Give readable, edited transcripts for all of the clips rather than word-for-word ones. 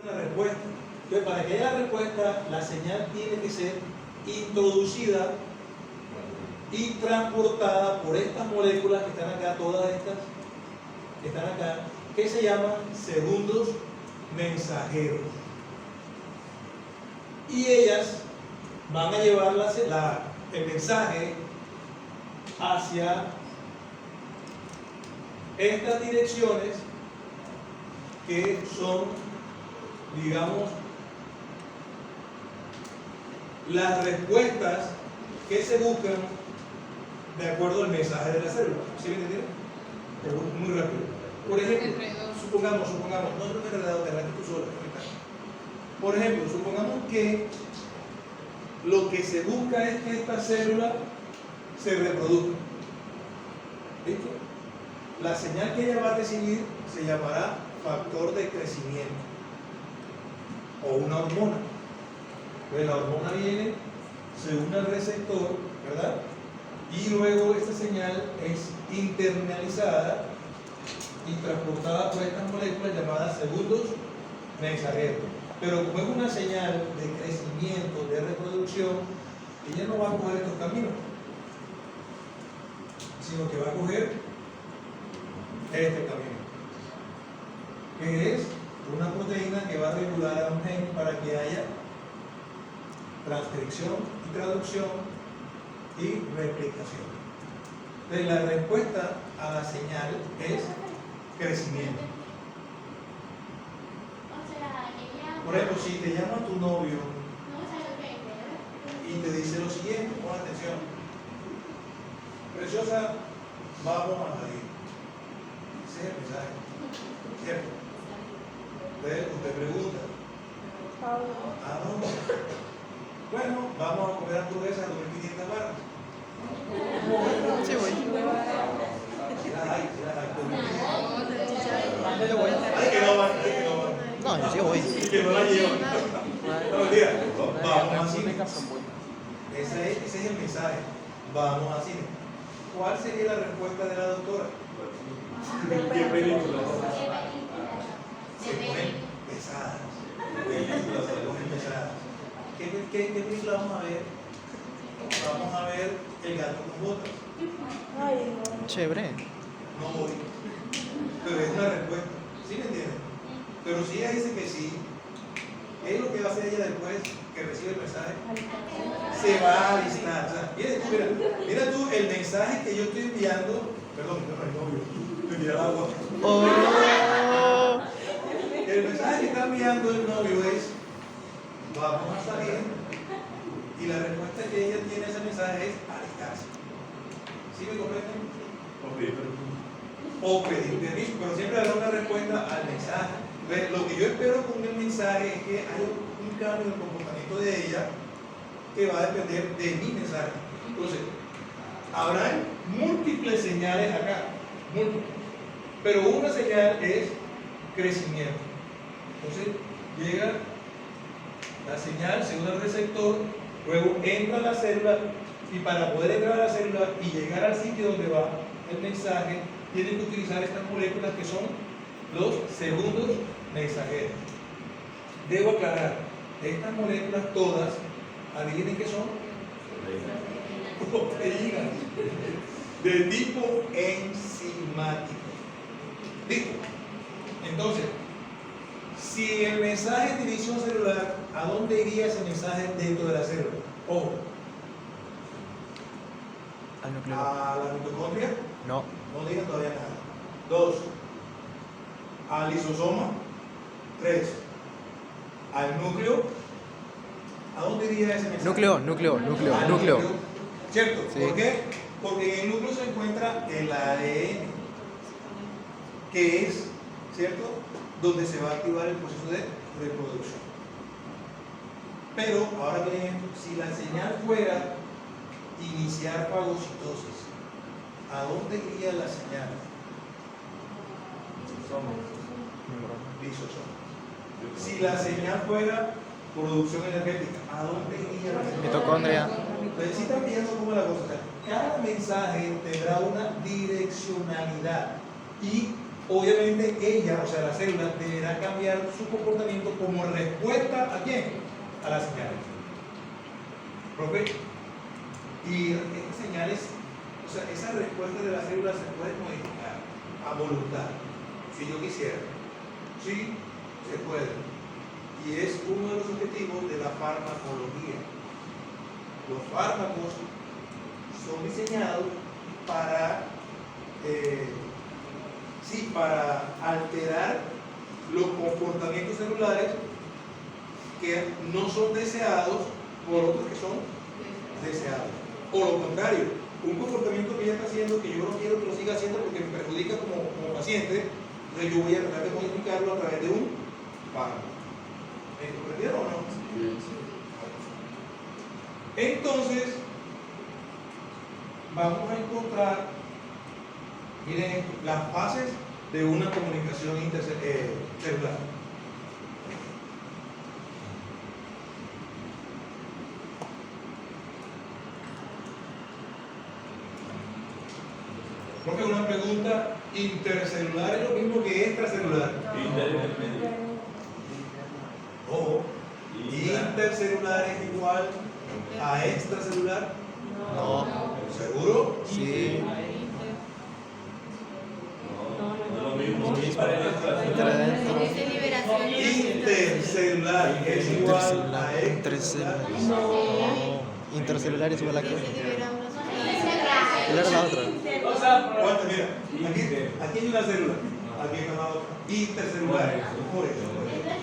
una respuesta. Entonces, para que haya la respuesta, la señal tiene que ser introducida y transportada por estas moléculas que están acá, todas estas que están acá, que se llaman segundos mensajeros. Y ellas van a llevar el mensaje hacia estas direcciones que son, digamos, las respuestas que se buscan de acuerdo al mensaje de la célula. ¿Sí me entendieron? Muy rápido. Por ejemplo, supongamos, no es enredado, te tú solo. Por ejemplo, supongamos que lo que se busca es que esta célula se reproduzca. ¿Listo? La señal que ella va a recibir se llamará factor de crecimiento o una hormona. Pues la hormona viene, se une al receptor, ¿verdad? Y luego esta señal es internalizada y transportada por estas moléculas llamadas segundos mensajeros. Pero como es una señal de crecimiento, de reproducción, ella no va a coger estos caminos, sino que va a coger este camino, que es una proteína que va a regular a un gen para que haya transcripción y traducción y replicación. Entonces, la respuesta a la señal es crecimiento. Por ejemplo, si te llama tu novio y te dice lo siguiente, pon atención: preciosa, vamos a salir. Ese es el mensaje, ¿cierto? Entonces usted pregunta: ¿a dónde? Bueno, vamos a comer hamburguesas de 2.500 barras. Sí, voy. Si las hay. Yo voy. Ay, que no van. No, yo sí voy. Que no la llevan. No, mentira. Vamos al cine. Ese es el mensaje. Vamos al cine. ¿Cuál sería la respuesta de la doctora? ¿Qué película? Se ponen pesadas. Se ponen pesadas. ¿Qué película vamos a ver? Vamos a ver El gato con botas. Chévere. No voy. Pero es una respuesta. ¿Sí me entienden? Pero si ella dice que sí, ¿qué es lo que va a hacer ella después que recibe el mensaje? Se va a alistar. O sea, mira tú el mensaje que yo estoy enviando. Perdón, no hay novio. Me tira el agua. Oh. El mensaje que está enviando el novio es: vamos a salir. Y la respuesta que ella tiene a ese mensaje es alistarse. ¿Sí me comprenden? O pedir permiso, pero siempre habrá una respuesta al mensaje. Entonces, lo que yo espero con el mensaje es que haya un cambio en el comportamiento de ella que va a depender de mi mensaje. Entonces, habrá múltiples señales acá, múltiples, pero una señal es crecimiento. Entonces, llega la señal, se une al receptor, luego entra a la célula, y para poder entrar a la célula y llegar al sitio donde va el mensaje, tienen que utilizar estas moléculas que son los segundos mensajeros. Debo aclarar, estas moléculas todas, adivinen qué son, proteínas de tipo enzimático. ¿Listo? Entonces, si el mensaje es de división celular, ¿a dónde iría ese mensaje dentro de la célula? Ojo. Al núcleo. ¿A la mitocondria? No. No digan todavía nada. 2. Al lisosoma. 3. Al núcleo. ¿A dónde iría ese mensaje? Núcleo. Al núcleo. ¿Cierto? Sí. ¿Por qué? Porque en el núcleo se encuentra el ADN, que es, ¿cierto?, donde se va a activar el proceso de reproducción. Pero, ahora bien, si la señal fuera iniciar fagocitosis, ¿a dónde iría la señal? Lisosoma. Si la señal fuera producción energética, ¿a dónde iría la señal? Mitocondria. Entonces, si están viendo cómo es la cosa. Cada mensaje tendrá una direccionalidad y obviamente ella, o sea, la célula, deberá cambiar su comportamiento como respuesta ¿a quién? A las señales. ¿Profe? Y estas señales, o sea, esa respuesta de la célula se puede modificar a voluntad, si yo quisiera. Sí, se puede. Y es uno de los objetivos de la farmacología. Los fármacos son diseñados para, para alterar los comportamientos celulares que no son deseados por otros que son deseados. O lo contrario, un comportamiento que ella está haciendo que yo no quiero que lo siga haciendo porque me perjudica como paciente, entonces yo voy a tratar de modificarlo a través de un fármaco. ¿Me comprendieron o no? Entonces, vamos a encontrar, miren, las fases de una comunicación intercelular. Porque una pregunta, intercelular es lo mismo que extracelular. O intercelular es igual a extracelular. No. ¿Seguro? Sí. Intercelular es igual a Intercelular. extracelular. No. Intercelular es igual a qué. ¿Cuál era la otra? ¿Cuánto? Mira, aquí hay una célula, aquí hay una otra. Intercelular. Por eso.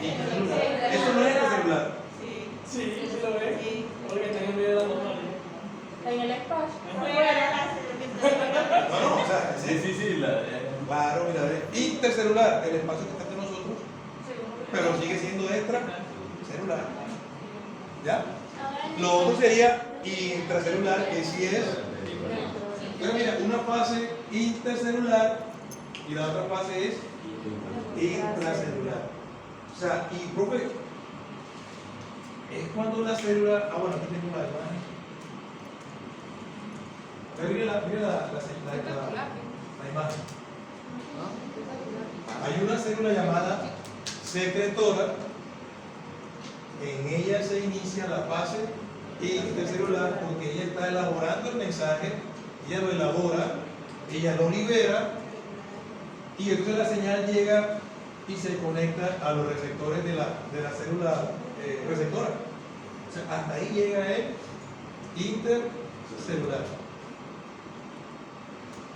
Intercelular. Esto no es extracelular. Sí, sí lo ves. Porque está en el medio de la normal. En el espacio. No, o sea, Sí. claro, mira, intercelular, el espacio que está entre nosotros, pero sigue siendo extracelular. ¿Ya? Lo otro sería intracelular, que sí es. Pero mira, una fase intercelular y la otra fase es intracelular. O sea, y profe, es cuando la célula. Bueno, aquí tengo la imagen. Pero mira la imagen. Hay una célula llamada secretora. En ella se inicia la fase intercelular porque ella está elaborando el mensaje, ella lo elabora, ella lo libera y entonces la señal llega y se conecta a los receptores de la célula receptora. O sea, hasta ahí llega el intercelular.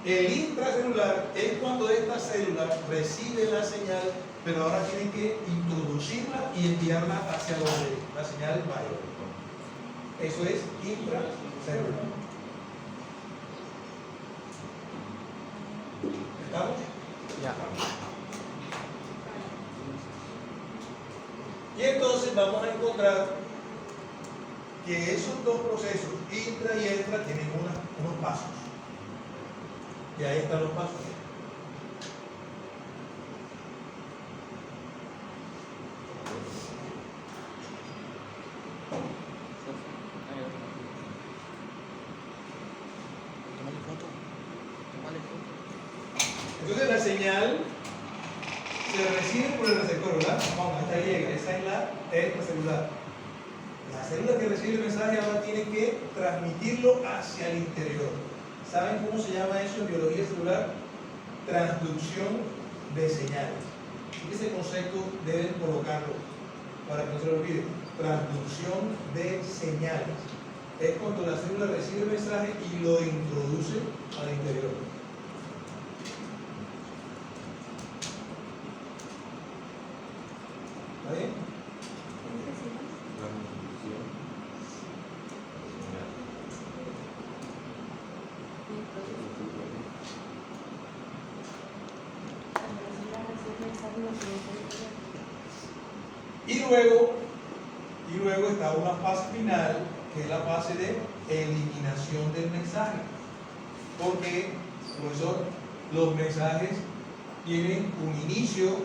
El intracelular es cuando esta célula recibe la señal, pero ahora tienen que introducirla y enviarla hacia donde la señal vaya. Eso es intracelular. ¿Estamos? Ya. Y entonces vamos a encontrar que esos dos procesos, intra y extra, tienen unos pasos. Y ahí están los pasos. Tómale foto. Tómale foto. Entonces la señal se recibe por el receptor, ¿verdad? Vamos, hasta ahí llega. Esa es la extracelular. La célula que recibe el mensaje ahora tiene que transmitirlo hacia el interior. ¿Saben cómo se llama eso en biología celular? Transducción de señales. Ese concepto deben colocarlo para que no se lo olviden. Transducción de señales. Es cuando la célula recibe el mensaje y lo introduce al interior. ¿Está bien? Y luego está una fase final, que es la fase de eliminación del mensaje. Porque, profesor, los mensajes tienen un inicio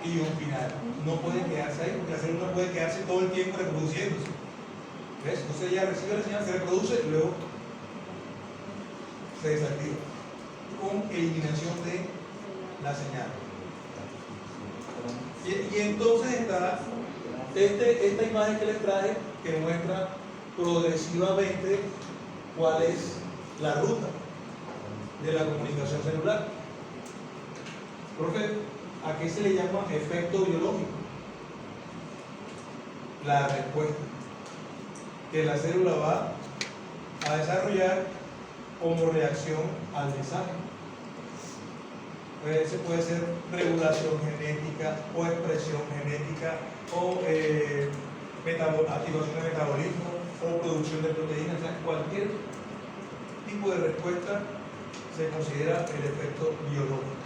y un final. No pueden quedarse ahí, porque la célula no puede quedarse todo el tiempo reproduciéndose. ¿Ves? Entonces ella recibe la señal, se reproduce y luego se desactiva. Con eliminación de la señal. Y entonces está esta imagen que les traje que muestra progresivamente cuál es la ruta de la comunicación celular. Profe, ¿a qué se le llama efecto biológico? La respuesta que la célula va a desarrollar como reacción al mensaje. Ese puede ser regulación genética o expresión genética o activación de metabolismo o producción de proteínas. O sea, cualquier tipo de respuesta se considera el efecto biológico.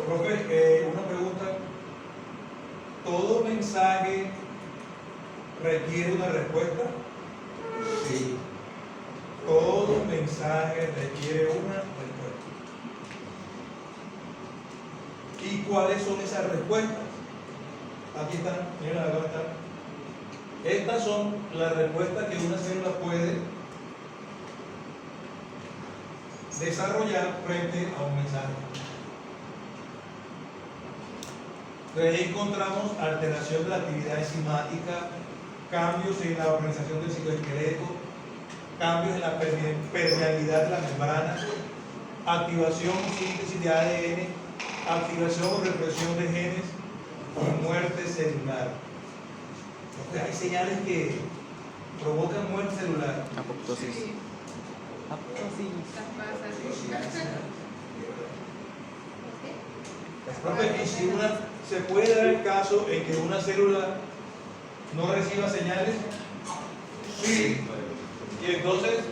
Profe, una pregunta. ¿Todo mensaje requiere una respuesta? Sí. Todo mensaje requiere una respuesta. ¿Y cuáles son esas respuestas? Aquí están, miren acá están. Estas son las respuestas que una célula puede desarrollar frente a un mensaje. Entonces ahí encontramos alteración de la actividad enzimática, cambios en la organización del citoesqueleto, cambios en la permeabilidad de la membrana, activación o síntesis de ADN, activación o represión de genes y muerte celular. Entonces hay señales que provocan muerte celular. Apoptosis. Sí. Apoptosis. Profe, y si se puede dar el caso en que una célula no reciba señales, sí, y entonces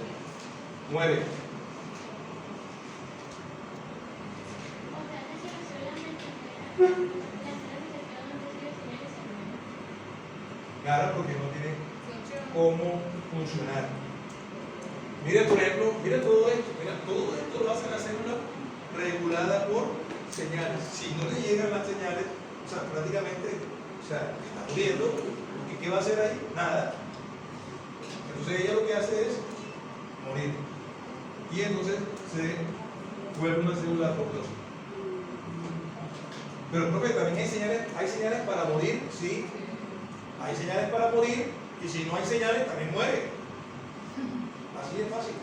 muere. Claro, porque no tiene cómo funcionar. Mire, por ejemplo, mira todo esto lo hace la célula regulada por señales. Si no le llegan las señales, o sea, prácticamente, está muriendo, ¿y qué va a hacer ahí? Nada. Entonces ella lo que hace es morir. Y entonces se vuelve una célula apoptósica. Pero profe, también hay señales para morir, sí. Hay señales para morir, y si no hay señales, también muere. Así es fácil.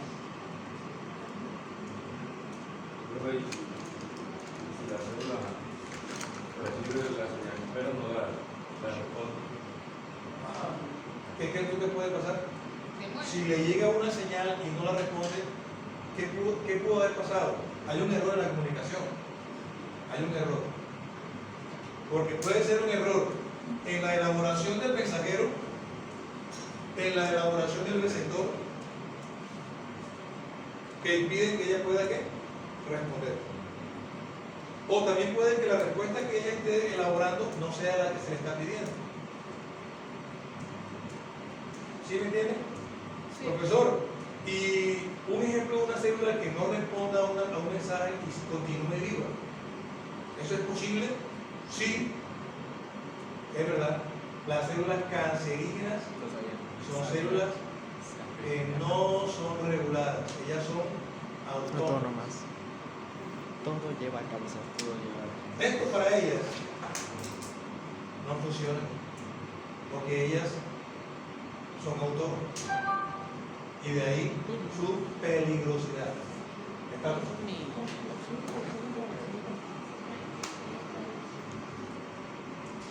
Profe, si la célula recibe la señal, pero no la responde. ¿Qué crees tú que puede pasar? Si le llega una señal y no la responde, ¿qué pudo haber pasado? Hay un error en la comunicación. Hay un error. Porque puede ser un error en la elaboración del mensajero, en la elaboración del receptor, que impiden que ella pueda responder. O también puede que la respuesta que ella esté elaborando no sea la que se le está pidiendo. ¿Sí me entiende? Sí. Profesor, y un ejemplo de una célula que no responda a un mensaje y continúe viva. ¿Eso es posible? Sí. Es verdad. Las células cancerígenas son células que no son reguladas. Ellas son autónomas. Autónomas. Todo lleva a causa. Todo lleva a causa. Esto para ellas no funciona. Porque ellas son autónomas. Y de ahí su peligrosidad. ¿Estamos?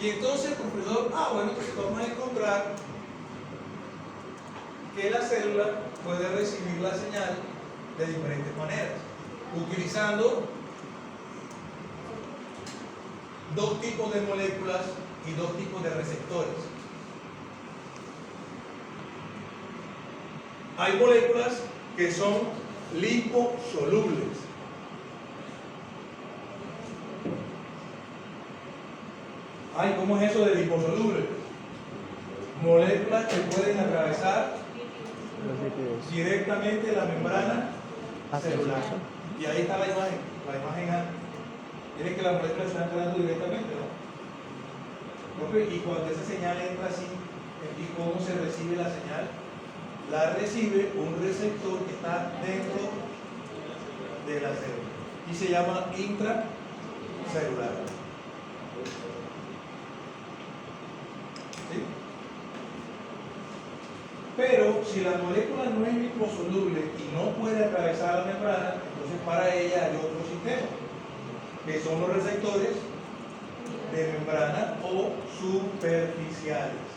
Y entonces, profesor, bueno, pues vamos a encontrar que la célula puede recibir la señal de diferentes maneras, utilizando dos tipos de moléculas y dos tipos de receptores. Hay moléculas que son liposolubles. Ay, ¿cómo es eso de liposoluble? Moléculas que pueden atravesar Los lípidos. directamente la membrana celular. Celular. Y ahí está la imagen A. Miren que las moléculas están entrando directamente, ¿no? Y cuando esa señal entra así, ¿y cómo se recibe la señal? la recibe un receptor que está dentro de la célula y se llama intracelular. ¿Sí? Pero si la molécula no es liposoluble y no puede atravesar la membrana, entonces para ella hay otro sistema, que son los receptores de membrana o superficiales.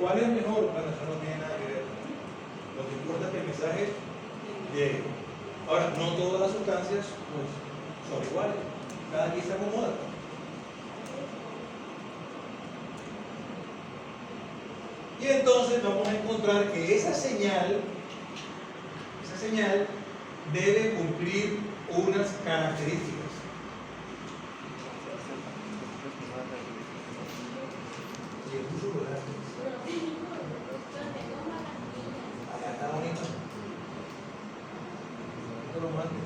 ¿Cuál es mejor? Bueno, eso no tiene nada que ver. Lo que importa es que el mensaje llegue. Ahora, no todas las sustancias pues, son iguales. Cada quien se acomoda. Y entonces vamos a encontrar que esa señal debe cumplir unas características. Acá está bonito. Esto lo mando.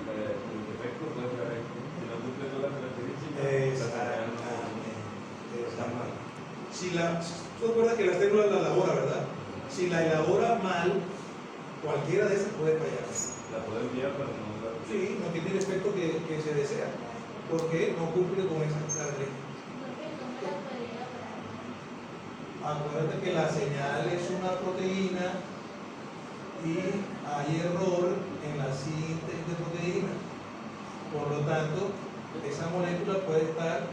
El defecto puede ser ahí. Si no cumple todas las características, está mal. Si tú recuerdas que la célula la elabora, ¿verdad? Si la elabora mal, cualquiera de esas puede fallar. la puede enviar, pero no la. Sí, no tiene el efecto que se desea, porque no cumple con esas características. Acuérdate que la señal es una proteína y hay error en la síntesis de proteína. Por lo tanto, esa molécula puede estar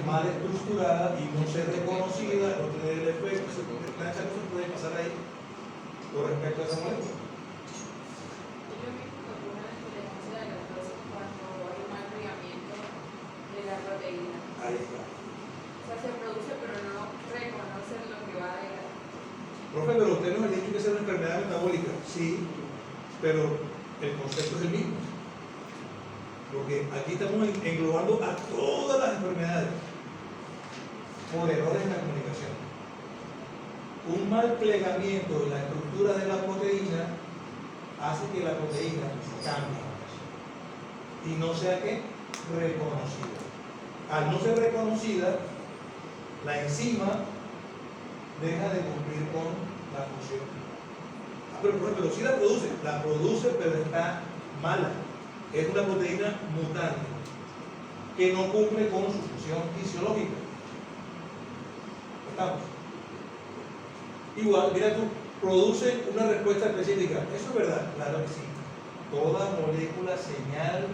mal estructurada y no ser reconocida, no tener el efecto. Muchas cosas pueden pasar ahí con respecto a esa molécula. Ahí está. Se produce, pero no reconoce lo que va a llegar. Profe, pero usted nos ha dicho que es una enfermedad metabólica. Sí, pero el concepto es el mismo. Porque aquí estamos englobando a todas las enfermedades por errores en la comunicación. Un mal plegamiento de la estructura de la proteína hace que la proteína cambie y no sea que reconocida. Al no ser reconocida, la enzima deja de cumplir con la función. Pero sí la produce, pero está mala. Es una proteína mutante que no cumple con su función fisiológica. ¿Estamos? Igual, mira tú, produce una respuesta específica. ¿Eso es verdad? Claro que sí. Toda molécula señal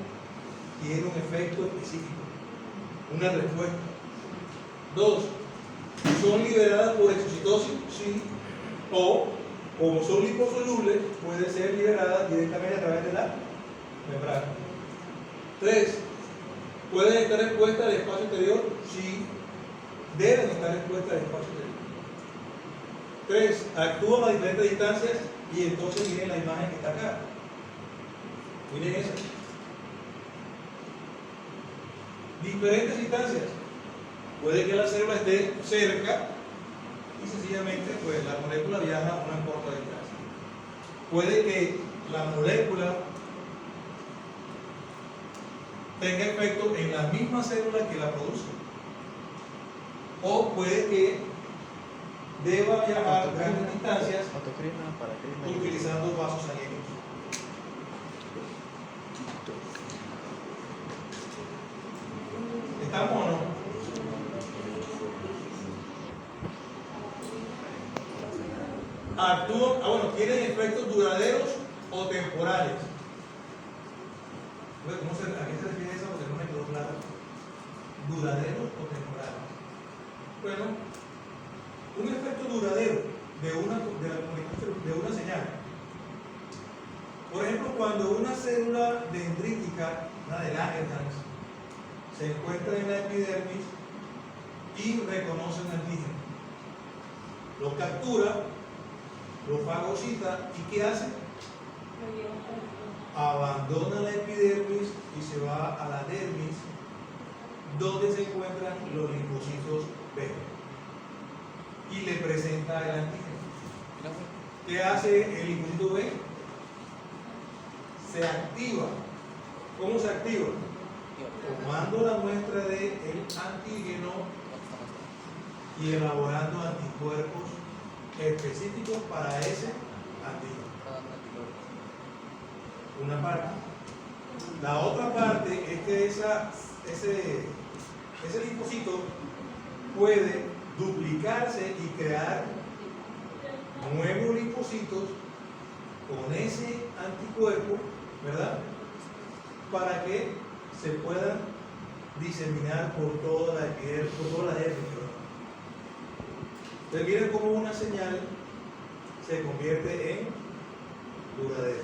tiene un efecto específico, una respuesta. 2. ¿Son liberadas por exocitosis? Sí. O, como son liposolubles, puede ser liberada directamente a través de la membrana. 3. ¿Pueden estar expuestas al espacio exterior? Sí. Deben estar expuestas al espacio exterior. 3. Actúan a diferentes distancias y entonces miren la imagen que está acá. Miren esa. Diferentes distancias. Puede que la célula esté cerca y sencillamente pues la molécula viaja a una corta distancia. Puede que la molécula tenga efecto en la misma célula que la produce. O puede que deba viajar grandes distancias utilizando vasos sanguíneos. ¿Estamos o no? Actúan, tienen efectos duraderos o temporales. ¿A qué se refiere eso? Porque no me quedó claro. ¿Duraderos o temporales? Bueno, un efecto duradero de una señal. Por ejemplo, cuando una célula dendrítica, una de Langerhans, se encuentra en la epidermis y reconoce un antígeno. Lo captura, lo fagocita y ¿qué hace? Abandona la epidermis y se va a la dermis, donde se encuentran los linfocitos B y le presenta el antígeno. ¿Qué hace el linfocito B? Se activa. ¿Cómo se activa? Tomando la muestra del antígeno y elaborando anticuerpos específicos para ese antígeno. Una parte. La otra parte es que ese linfocito puede duplicarse y crear nuevos linfocitos con ese anticuerpo, ¿verdad? Para que se puedan diseminar por toda la dermis, ¿verdad? Entonces miren cómo una señal se convierte en duradera.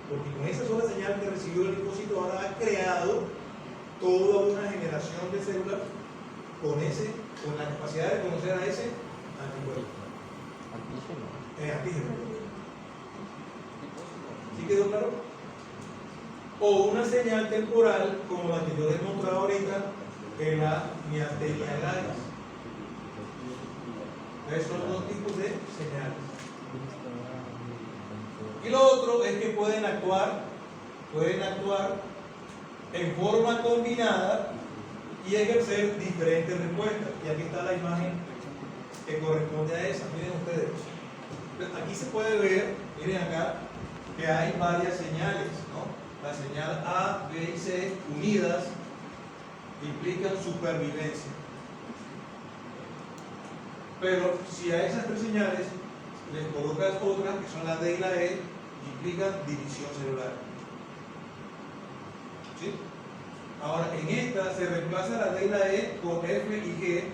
Porque con esa sola señal que recibió el linfocito ahora ha creado toda una generación de células con la capacidad de conocer a ese anticuerpo. Antígeno. ¿Sí quedó claro? O una señal temporal como la que yo les mostraba ahorita en la miastenia gravis. Entonces son dos tipos de señales. Y lo otro es que pueden actuar en forma combinada y ejercer diferentes respuestas. Y aquí está la imagen que corresponde a esa. Miren ustedes. Aquí se puede ver, miren acá, que hay varias señales, ¿no? La señal A, B y C unidas implican supervivencia. Pero si a esas tres señales les colocas otras, que son la D y la E, implican división celular. ¿Sí? Ahora, en esta se reemplaza la D y la E por F y G,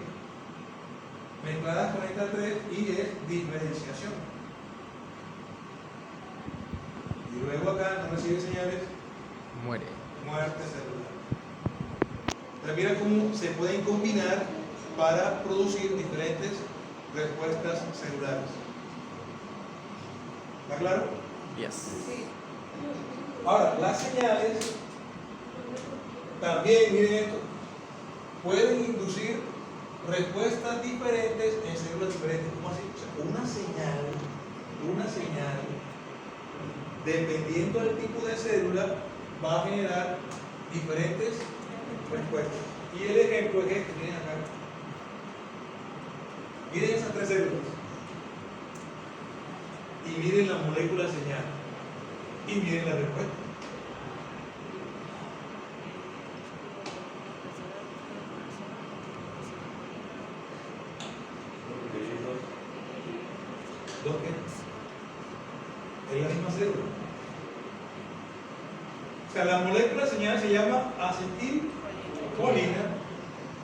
mezcladas con estas tres, y es diferenciación. Y luego acá no recibe señales, Muere. muerte celular. Entonces, mira cómo se pueden combinar para producir diferentes respuestas celulares. ¿Está claro? Yes. Sí. Ahora, las señales también, miren esto, pueden inducir respuestas diferentes en células diferentes. ¿Cómo así? O sea, una señal, dependiendo del tipo de célula, va a generar diferentes respuestas. Y el ejemplo es este, miren acá. Miren esas tres células. Y miren la molécula señal. Y miren la respuesta. ¿Dos qué? Es la misma célula. O sea, la molécula señal se llama acetilcolina.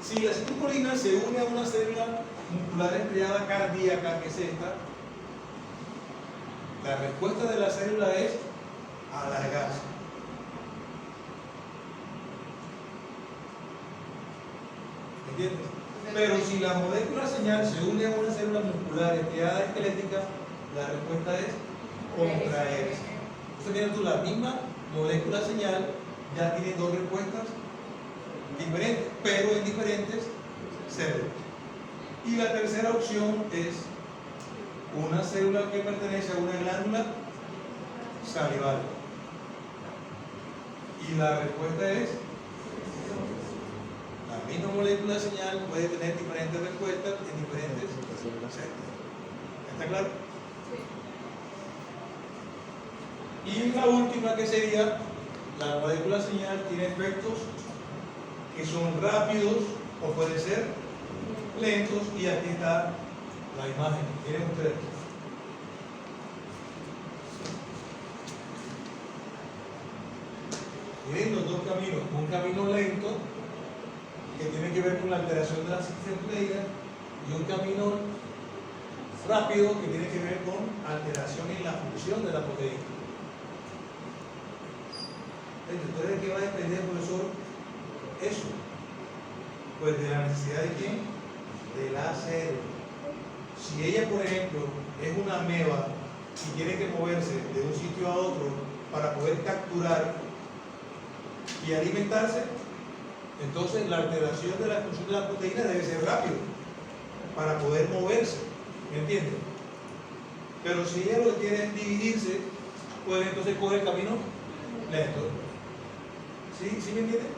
Si la acetilcolina se une a una célula muscular estriada cardíaca, que es esta, la respuesta de la célula es alargarse. ¿Entiendes? Pero si la molécula señal se une a una célula muscular estriada esquelética, la respuesta es contraerse. Entonces, mira tú, la misma molécula señal ya tiene dos respuestas diferentes, pero en diferentes células. Y la tercera opción es una célula que pertenece a una glándula salival. Y la respuesta es la misma molécula de señal puede tener diferentes respuestas en diferentes células. ¿Está claro? Y la última, que sería la molécula señal, tiene efectos que son rápidos o pueden ser lentos, y aquí está la imagen. Miren ustedes. Miren los dos caminos, un camino lento que tiene que ver con la alteración de la síntesis de proteínas y un camino rápido que tiene que ver con alteración en la función de la proteína. Entonces, ¿de qué va a depender, profesor? Eso. Pues de la necesidad de quién? De la célula. Si ella, por ejemplo, es una ameba y tiene que moverse de un sitio a otro para poder capturar y alimentarse, entonces la alteración de la función de la proteína debe ser rápido para poder moverse. ¿Me entienden? Pero si ella lo que quiere es dividirse, pues entonces coge el camino lento. ¿Sí me entiende?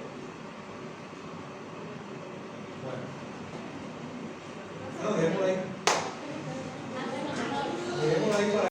Bueno. No, dejémoslo ahí. Dejémoslo ahí para